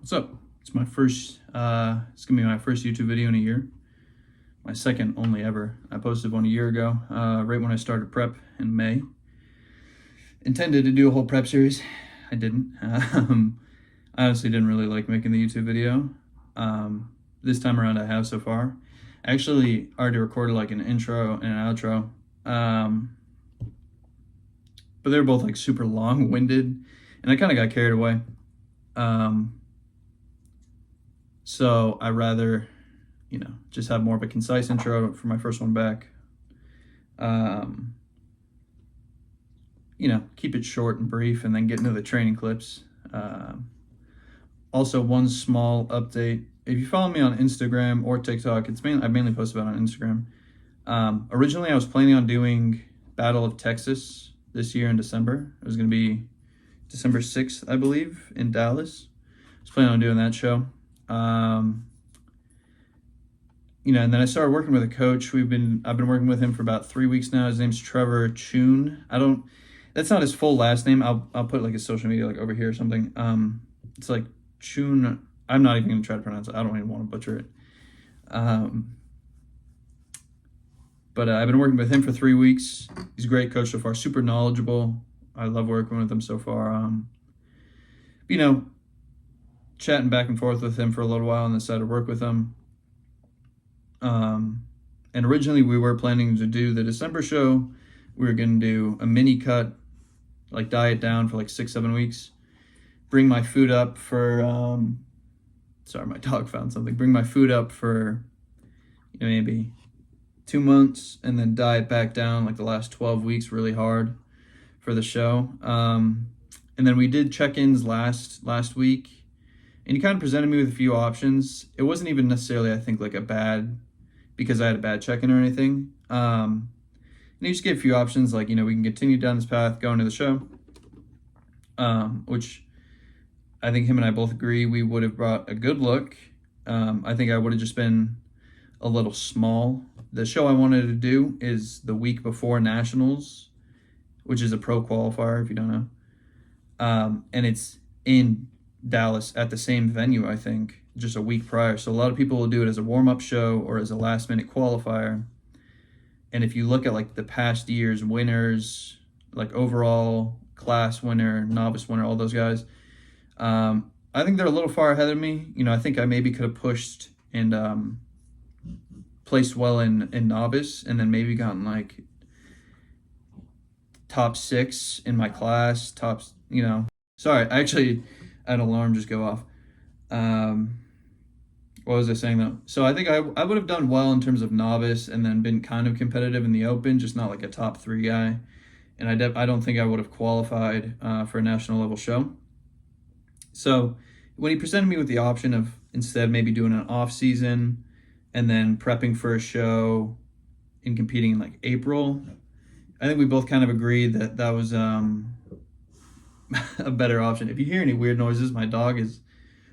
What's up? It's my first, it's gonna be my first YouTube video in a year. My second only ever. I posted one a year ago, right when I started prep in May. Intended to do a whole prep series. I didn't. I honestly didn't really like making the YouTube video. This time around I have so far. I actually already recorded like an intro and an outro. But they're both like super long-winded and I kind of got carried away. So I rather, just have more of a concise intro for my first one back. Keep it short and brief and then get into the training clips. Also, one small update. If you follow me on Instagram or TikTok, I mainly post about it on Instagram. Originally, I was planning on doing Battle of Texas this year in December. It was going to be December 6th, I believe, in Dallas. I was planning on doing that show. And then I started working with a coach. I've been working with him for about 3 weeks now. His name's Trevor Chun. That's not his full last name. I'll put like his social media like over here or something. It's like Chun. I'm not even gonna try to pronounce it. I don't even want to butcher it. But I've been working with him for 3 weeks. He's a great coach so far, super knowledgeable. I love working with him so far. Chatting back and forth with him for a little while and decided to work with him. And originally we were planning to do the December show. We were going to do a mini cut, like diet down for like 6-7 weeks. Bring my food up for, sorry, my dog found something. Bring my food up for maybe 2 months and then diet back down like the last 12 weeks really hard for the show. And then we did check-ins last week. And he kind of presented me with a few options. It wasn't even necessarily, I think, like because I had a bad check-in or anything. And he just gave a few options, like, we can continue down this path, go into the show. Which I think him and I both agree we would have brought a good look. I think I would have just been a little small. The show I wanted to do is the week before Nationals, which is a pro qualifier, if you don't know. And it's in Dallas at the same venue, I think, just a week prior. So a lot of people will do it as a warm-up show or as a last-minute qualifier. And if you look at like the past year's winners, like overall class winner, novice winner, all those guys, I think they're a little far ahead of me. I think I maybe could have pushed and placed well in novice and then maybe gotten like top 6 in my class, Sorry, I actually had an alarm just go off. What was I saying though? So I think I would have done well in terms of novice and then been kind of competitive in the open, just not like a top 3 guy. And I don't think I would have qualified for a national level show. So when he presented me with the option of instead maybe doing an off season and then prepping for a show and competing in like April, I think we both kind of agreed that was a better option. If you hear any weird noises, my dog is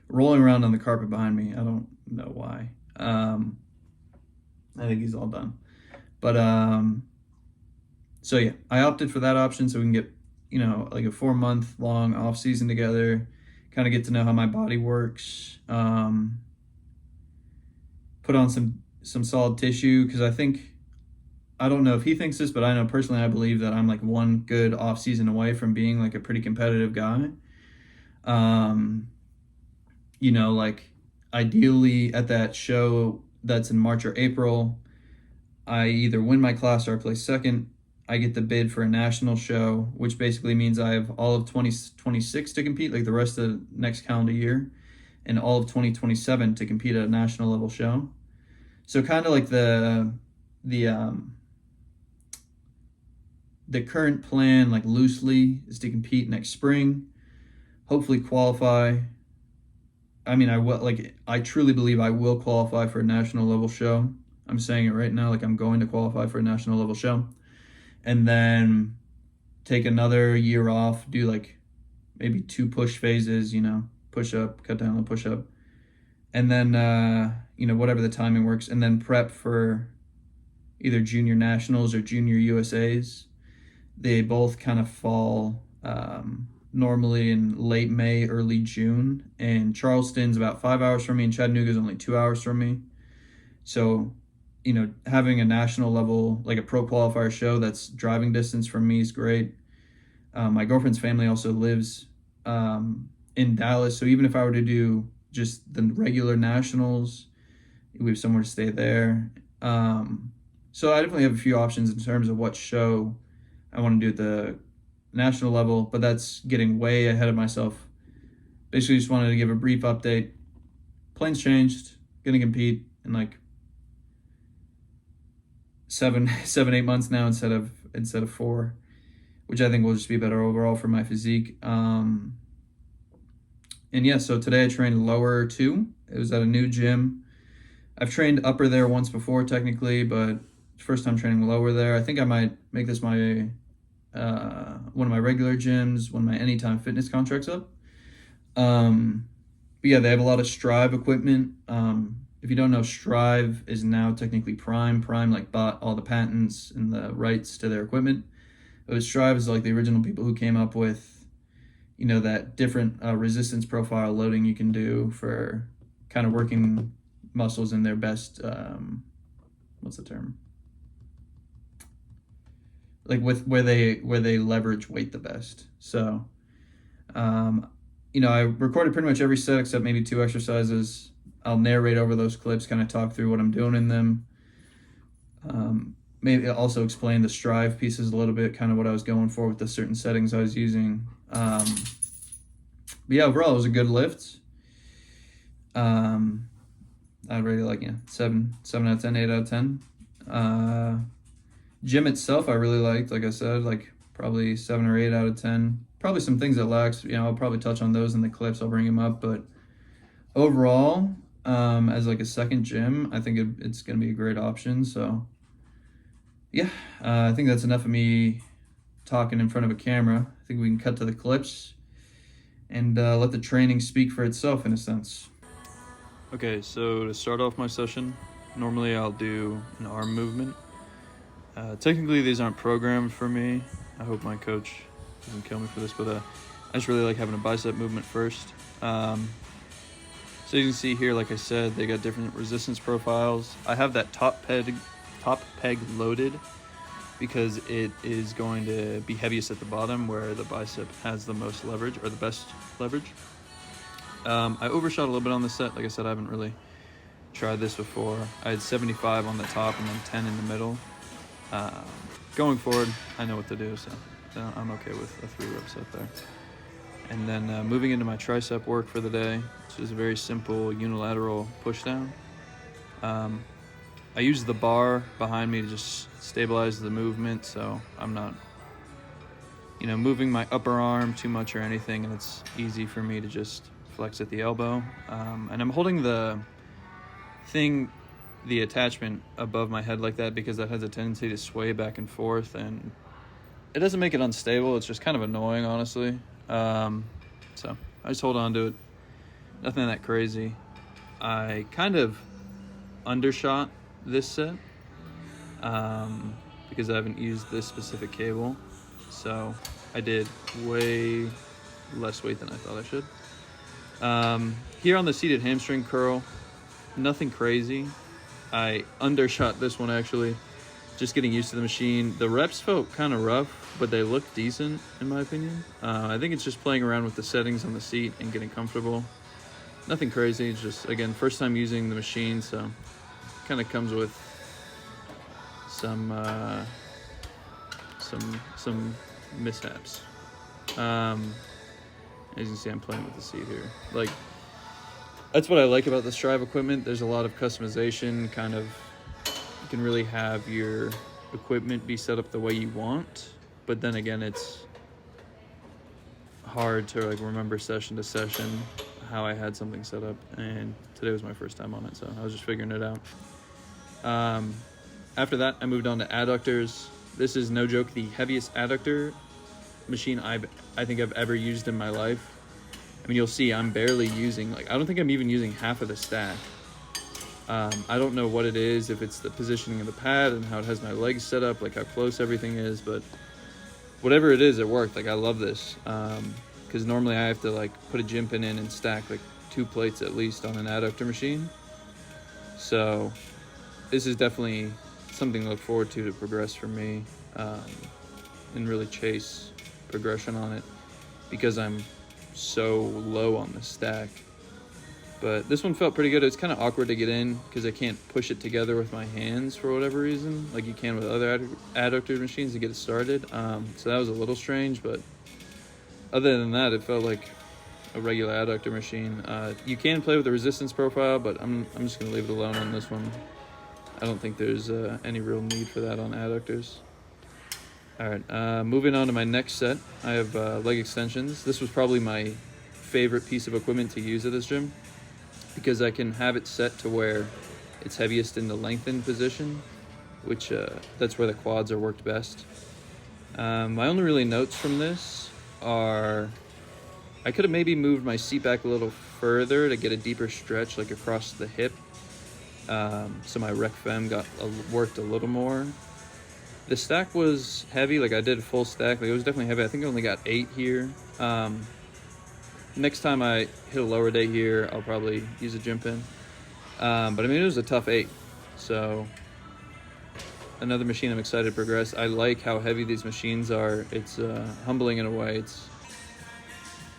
rolling around on the carpet behind me. I don't know why. I think he's all done. But so yeah, I opted for that option so we can get like a 4-month long off season together, kind of get to know how my body works, put on some solid tissue, because I don't know if he thinks this, but I know personally I believe that I'm like one good off season away from being like a pretty competitive guy. Like ideally at that show that's in March or April, I either win my class or I place second. I get the bid for a national show, which basically means I have all of 2026 to compete, like the rest of the next calendar year, and all of 2027 to compete at a national level show. So kind of like the current plan, like loosely, is to compete next spring, hopefully qualify. I truly believe I will qualify for a national level show. I'm saying it right now, like I'm going to qualify for a national level show. And then take another year off, do like maybe 2 push phases, push up, cut down on push up. And then, whatever the timing works. And then prep for either junior nationals or junior USAs. They both kind of fall normally in late May, early June, and Charleston's about 5 hours from me, and Chattanooga's only 2 hours from me. So, having a national level, like a pro qualifier show that's driving distance from me is great. My girlfriend's family also lives in Dallas, so even if I were to do just the regular nationals, we have somewhere to stay there. So I definitely have a few options in terms of what show I want to do at the national level, but that's getting way ahead of myself. Basically, just wanted to give a brief update. Plans changed. Gonna compete in like 8 months now instead of 4, which I think will just be better overall for my physique. And yeah, so today I trained lower too. It was at a new gym. I've trained upper there once before technically, but first time training lower there. I think I might make this my one of my regular gyms when my Anytime Fitness contract's up. But yeah, they have a lot of Strive equipment. If you don't know, Strive is now technically Prime. Prime like bought all the patents and the rights to their equipment. But Strive is like the original people who came up with, that different resistance profile loading you can do for kind of working muscles in their best, what's the term? Like with where they leverage weight the best. So, I recorded pretty much every set except maybe 2 exercises. I'll narrate over those clips, kind of talk through what I'm doing in them. Maybe also explain the Strive pieces a little bit, kind of what I was going for with the certain settings I was using. But yeah, overall, it was a good lift. I'd rate it 7 out of 10, 8 out of 10. Gym itself, I really liked, like I said, probably 7 or 8 out of 10. Probably some things that lacks, I'll probably touch on those in the clips. I'll bring them up, but overall, as a second gym, I think it's going to be a great option. So yeah, I think that's enough of me talking in front of a camera. I think we can cut to the clips and let the training speak for itself in a sense. Okay, so to start off my session, normally I'll do an arm movement. Technically, these aren't programmed for me. I hope my coach doesn't kill me for this, but I just really like having a bicep movement first. So you can see here, like I said, they got different resistance profiles. I have that top peg loaded because it is going to be heaviest at the bottom where the bicep has the most leverage or the best leverage. I overshot a little bit on the set. Like I said, I haven't really tried this before. I had 75 on the top and then 10 in the middle. Going forward, I know what to do, so I'm okay with a 3-rep set there. And then moving into my tricep work for the day, which is a very simple unilateral push down. I use the bar behind me to just stabilize the movement, so I'm not, moving my upper arm too much or anything, and it's easy for me to just flex at the elbow. And I'm holding the attachment above my head like that because that has a tendency to sway back and forth, and it doesn't make it unstable. It's just kind of annoying, honestly. So I just hold on to it. Nothing that crazy. I kind of undershot this set because I haven't used this specific cable. So I did way less weight than I thought I should. Here on the seated hamstring curl, nothing crazy. I undershot this one actually, just getting used to the machine. The reps felt kind of rough, but they looked decent in my opinion. I think it's just playing around with the settings on the seat and getting comfortable. Nothing crazy, it's just, again, first time using the machine, so kind of comes with some mishaps. As you can see, I'm playing with the seat here. That's what I like about the Strive equipment. There's a lot of customization, you can really have your equipment be set up the way you want, but then again, it's hard to remember session to session how I had something set up, and today was my first time on it, so I was just figuring it out. After that, I moved on to adductors. This is, no joke, the heaviest adductor machine I think I've ever used in my life. I mean, you'll see I'm barely using, I don't think I'm even using half of the stack. I don't know what it is, if it's the positioning of the pad and how it has my legs set up, how close everything is, but whatever it is, it worked. I love this. because normally I have to like put a gym pin in and stack like 2 plates at least on an adductor machine. So this is definitely something to look forward to progress for me, and really chase progression on it, because I'm so low on the stack. But this one felt pretty good. It's kind of awkward to get in because I can't push it together with my hands for whatever reason, like you can with other adductor machines to get it started. So that was a little strange, but other than that, it felt like a regular adductor machine. You can play with the resistance profile, but I'm just gonna leave it alone on this one. I don't think there's any real need for that on adductors. All right, moving on to my next set, I have leg extensions. This was probably my favorite piece of equipment to use at this gym, because I can have it set to where it's heaviest in the lengthened position, which that's where the quads are worked best. My only really notes from this are, I could have maybe moved my seat back a little further to get a deeper stretch, like across the hip, so my rec fem got worked a little more. The stack was heavy, like I did a full stack, like it was definitely heavy. I think I only got 8 here. Next time I hit a lower day here, I'll probably use a gym pin. But I mean, it was a tough 8. So another machine I'm excited to progress. I like how heavy these machines are. It's humbling in a way. It's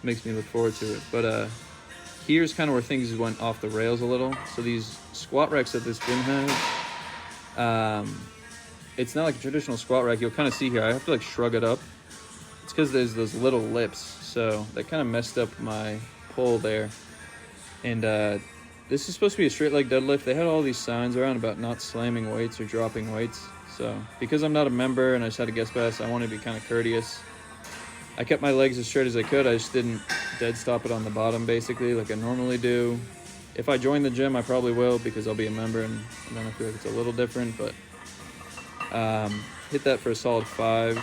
makes me look forward to it. But here's kind of where things went off the rails a little. So these squat racks that this gym has, it's not like a traditional squat rack. You'll kind of see here, I have to like shrug it up. It's because there's those little lips, so that kind of messed up my pull there. And this is supposed to be a straight leg deadlift. They had all these signs around about not slamming weights or dropping weights. So because I'm not a member and I just had a guest pass, I want to be kind of courteous. I kept my legs as straight as I could. I just didn't dead stop it on the bottom, basically, like I normally do. If I join the gym, I probably will, because I'll be a member and then I feel like it's a little different. But hit that for a solid 5.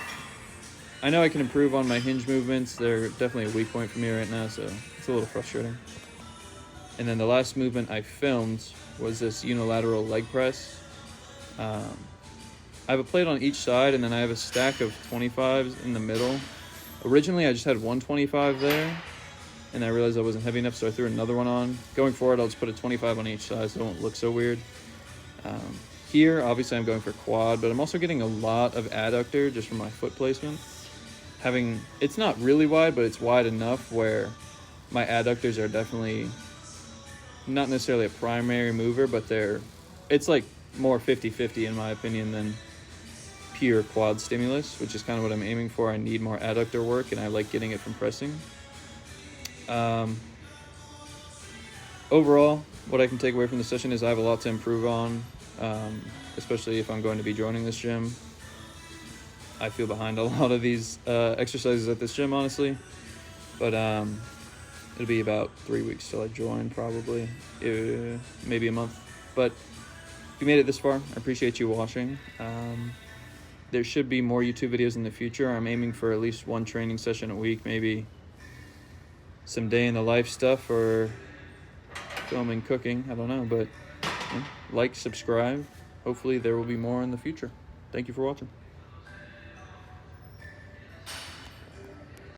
I know I can improve on my hinge movements. They're definitely a weak point for me right now, so it's a little frustrating. And then the last movement I filmed was this unilateral leg press. I have a plate on each side, and then I have a stack of 25s in the middle. Originally, I just had 125 there, and I realized I wasn't heavy enough, so I threw another one on. Going forward, I'll just put a 25 on each side so it won't look so weird. Here, obviously, I'm going for quad, but I'm also getting a lot of adductor just from my foot placement. It's not really wide, but it's wide enough where my adductors are definitely not necessarily a primary mover, but it's like more 50-50 in my opinion than pure quad stimulus, which is kind of what I'm aiming for. I need more adductor work, and I like getting it from pressing. Overall, what I can take away from the session is I have a lot to improve on, especially if I'm going to be joining this gym. I feel behind a lot of these exercises at this gym, honestly. But it'll be about 3 weeks till I join, probably. Maybe a month. But if you made it this far, I appreciate you watching. There should be more YouTube videos in the future. I'm aiming for at least 1 training session a week, maybe some day in the life stuff, or filming cooking. I don't know, but like, subscribe. Hopefully there will be more in the future. Thank you for watching.